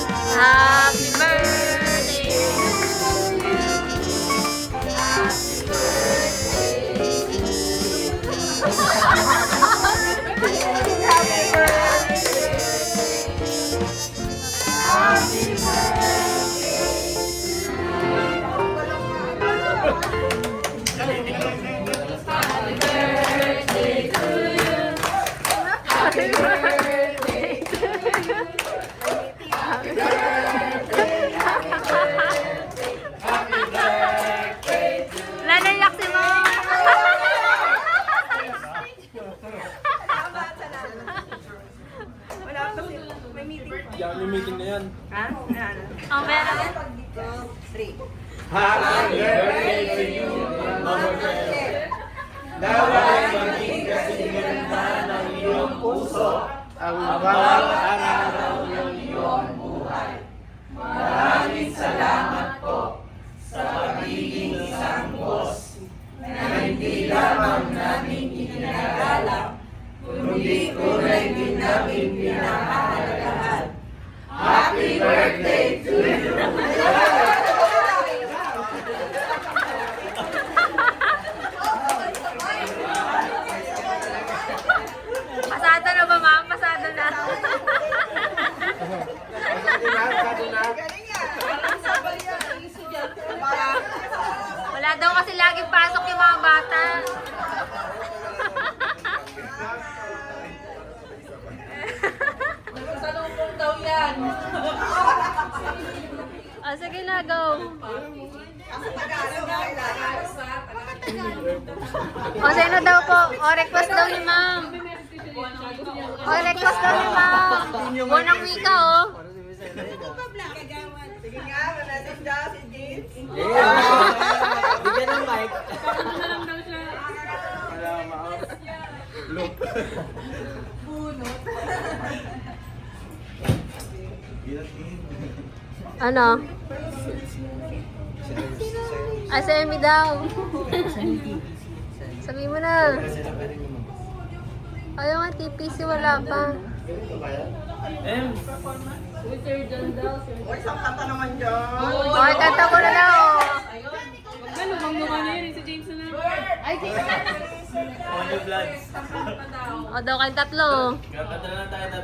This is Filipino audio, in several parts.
Happy birthday to you. Happy birthday. Happy birthday to you. Happy birthday to you. Happy birthday. Nanayak si Mom. Wala pa si may meeting. Yan yung meeting na yan. Ha? Ano? Oh, meron. 3. Happy birthday to you, Mama Beth. Naway maging kasiganda ng iyong puso ang bawat araw ng iyong buhay. Maraming salamat po sa pagiging isang boss na hindi lamang namin itinagalang, kundi tunay din namin pinahahalagahan. Happy birthday to you! Pasado na ba, Ma'am? Pasado na. Galing yan. Parang sabay yan. Ang estudyante. Parang Wala daw kasi laging pasok yung mga bata. nagsasalubong daw yan. Oh, sige na, go. Kasi Tagalog kailangan. O, sino daw po? O, request daw ni Ma'am. O, request daw ni Ma'am. Unang wika, oh. Sige nga, manasin daw si James. Bigyan ng mic. Ano? Ah, si Emmy daw. Sabihin mo na. Ayaw nga, TPC, wala pa. O, isang kanta naman dyan. O, kanta ko na daw. Ano, bang mukha na yun? Si James na lang. Ay, O, daw kayong tatlo.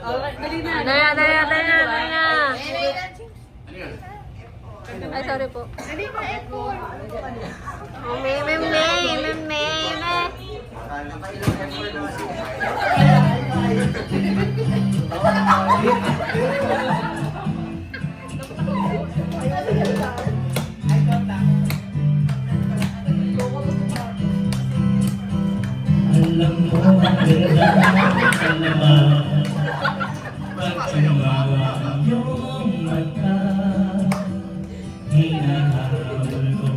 alright, dali na. Dali na, dali na, dali na, dali na. Ay, sorry po. Oh, may. Alam mo, ang ganda sa naman pagtumawa ang iyong mata. Hinahabol ko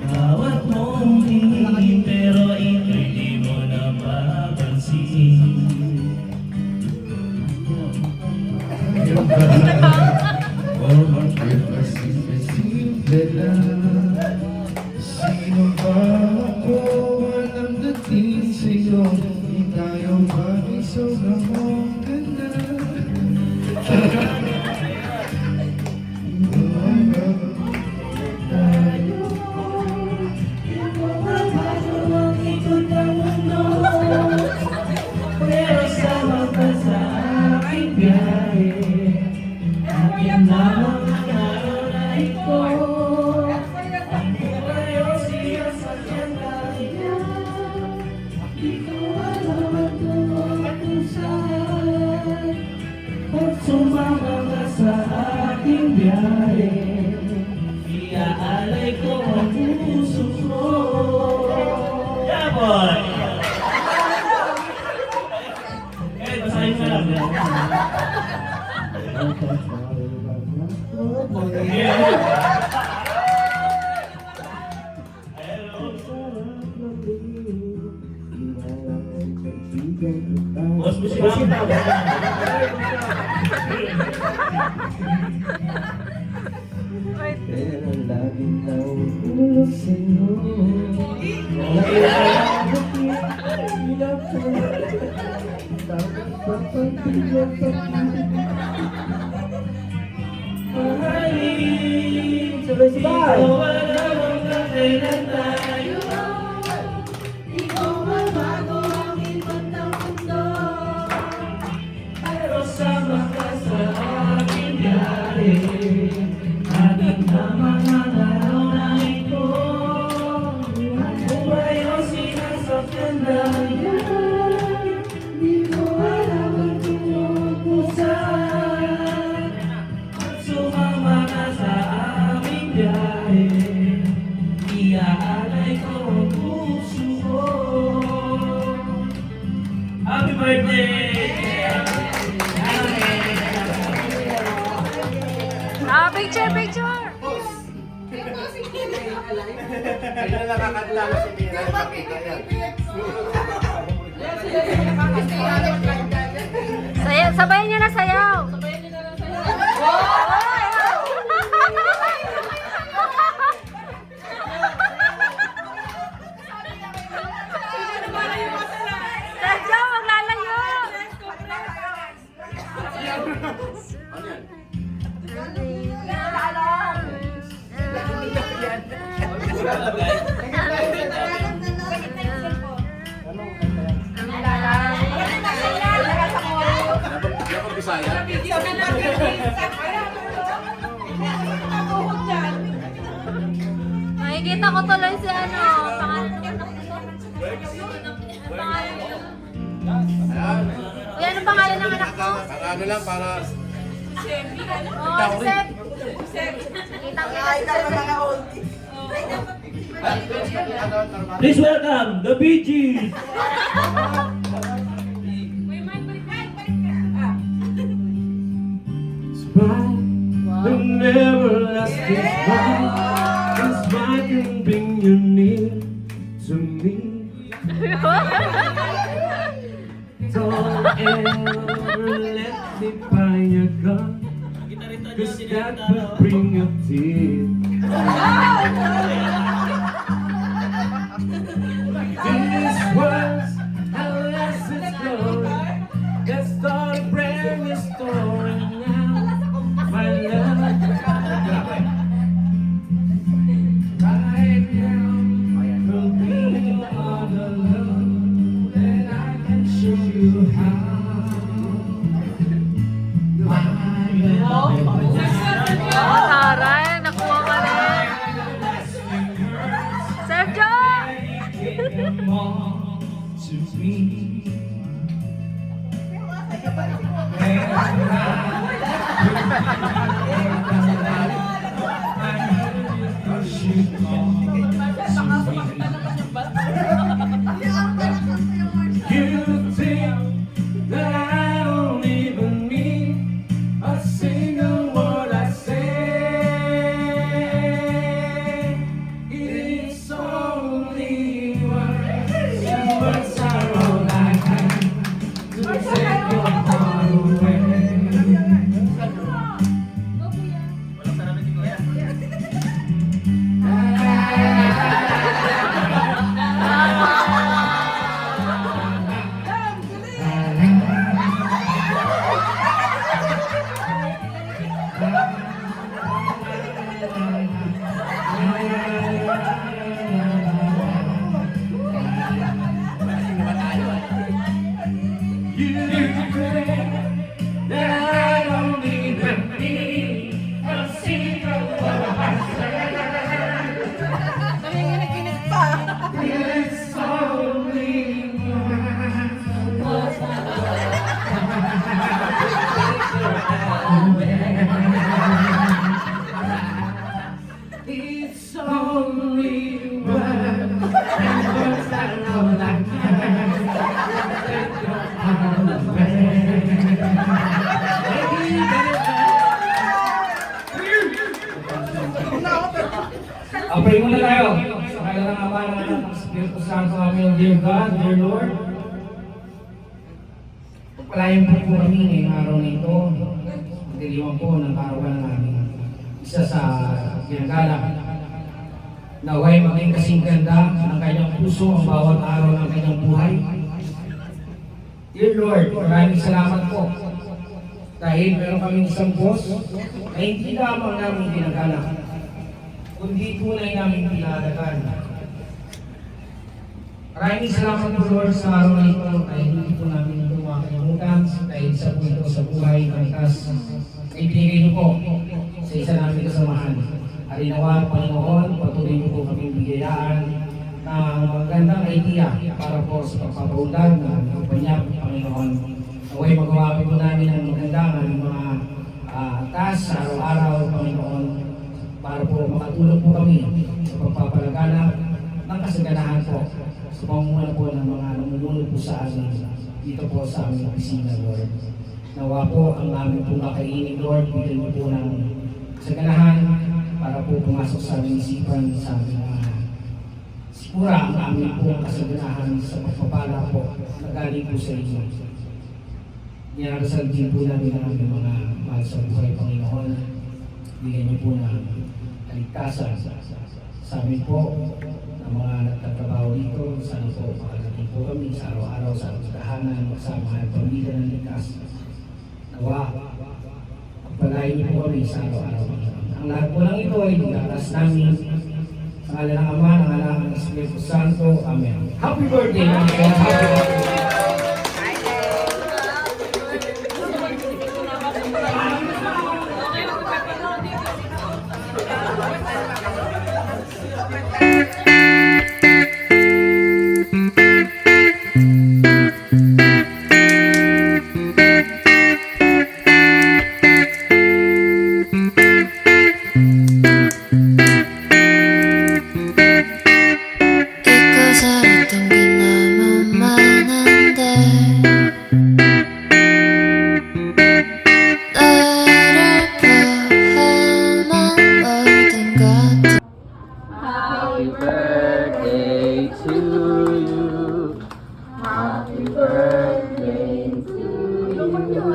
bawat mong tingin, pero hindi mo na mapansin. Yung o bakit pasimple lang? Sino ba ako? Walang dating sa'yo. Di tayo bagay, sobrang mong ganda. Pero sa wakas sa aking biyahe, aking lamang ang araw na ito. Ang buhay o siya sa kanya, di ko alam at tumatusay. Pag sumama ka sa aking biyahe, Mas musika. Pero laging nauulog sa'yo. Hirap ka. Tapos papagbigat ka. Mahalin. Sabay-sabay. Pero sama ka sa aking biyahe. Ating mga araw na ito. Kung ba'yo sinasaktan na yan, di ko alam ang tungkol ko saan. At sumama ka sa aming biyahe. Iaalay ko ang puso ko. Happy birthday! Picture, picture! Hindi na nakakanta na si Mira. Makita yan. Sayaw, sabayan nyo na sayaw! Sergio, maglalayo! Dapat Bisaya. Nakikita ko tuloy si ano, pangalan ng anak ko. Pangalan niya. Ayan. Uy, ano pangalan ng anak ko? Ano lang para... Oh, Sep. Kitang-kita si Sep. Please welcome the Bee Gees! Smile, the everlasting smile. A smile can bring you near to me. Don't ever let me buy your gun, 'cause that will bring a tear. This was our last story. Let's start a brand new story now. My love, right now, will be all the love that I can show you how. Oh, taray, nakuha ka rin. Sergio! More to me. You think that I don't even mean a single word I say. It's only words are all I have to take your heart away. You think that I don't even need a single word I say. It's only it's only words, and words are all I can. Take your heart away. Baby, baby. pray muna tayo. Sa kaya ng Ama ng Anak ng Espiritu Santo, aming dear God, dear Lord. Pagpalayan po kami ngayong araw na ito. Magdiliwan po ng karawan namin. Isa sa ginagalang. Naway maging kasing ganda ng kanyang puso ang bawat araw ng kanyang buhay. Dear Lord, maraming salamat po. Dahil meron kaming isang Diyos na hindi lamang namin ginagalang, kundi tunay namin pinadagan. Maraming salamat po Lord sa araw na ito dahil hindi po namin ito makakalimutan dahil isa po ito sa buhay ng ikas na ibinigay niyo po sa isa namin kasamahan. Arinawa, Panginoon, patuloy niyo po kaming bigayaan ng magandang idea para po sa pagpapaundan ng kumpanya, Panginoon. Naway magawa po namin ang magandang aming mga task sa araw-araw, Panginoon, para po makatulong po kami sa pagpapalaganap ng kasaganahan po sa pamumuno po ng mga namumuno po sa amin dito po sa aming opisina, Lord. Nawa po ang aming po kakainin, Lord, bigyan niyo po ng kasaganahan para po pumasok sa aming isipan, sa aming sigura ang aming po kasaganahan sa pagpapala po na galing po sa inyo. Niarasal din po namin ang aming mga mahal sa buhay, Panginoon. Bigyan niyo po ng kaligtasan sa amin po ng mga nagtatrabaho dito. Sana po makarating po kami sa araw-araw sa tahanan, sa mga pamilya ng ligtas. Nawa, pagpalain niyo po kami sa araw-araw. Ang lahat po lang ito ay nilakas namin sa ngala ng Ama, ng Anak, ng Espiritu Santo. Amen. Happy birthday! Happy birthday! Happy birthday to you. Happy birthday to you.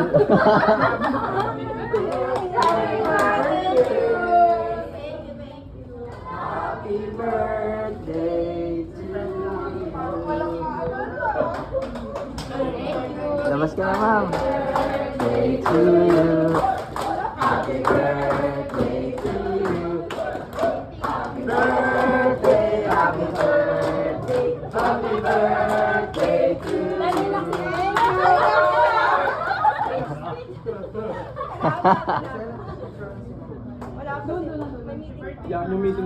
Happy birthday to you. Labas ka na, ma'am. Birthday to you. Happy birthday to you. Happy birthday, happy birthday, happy birthday to you.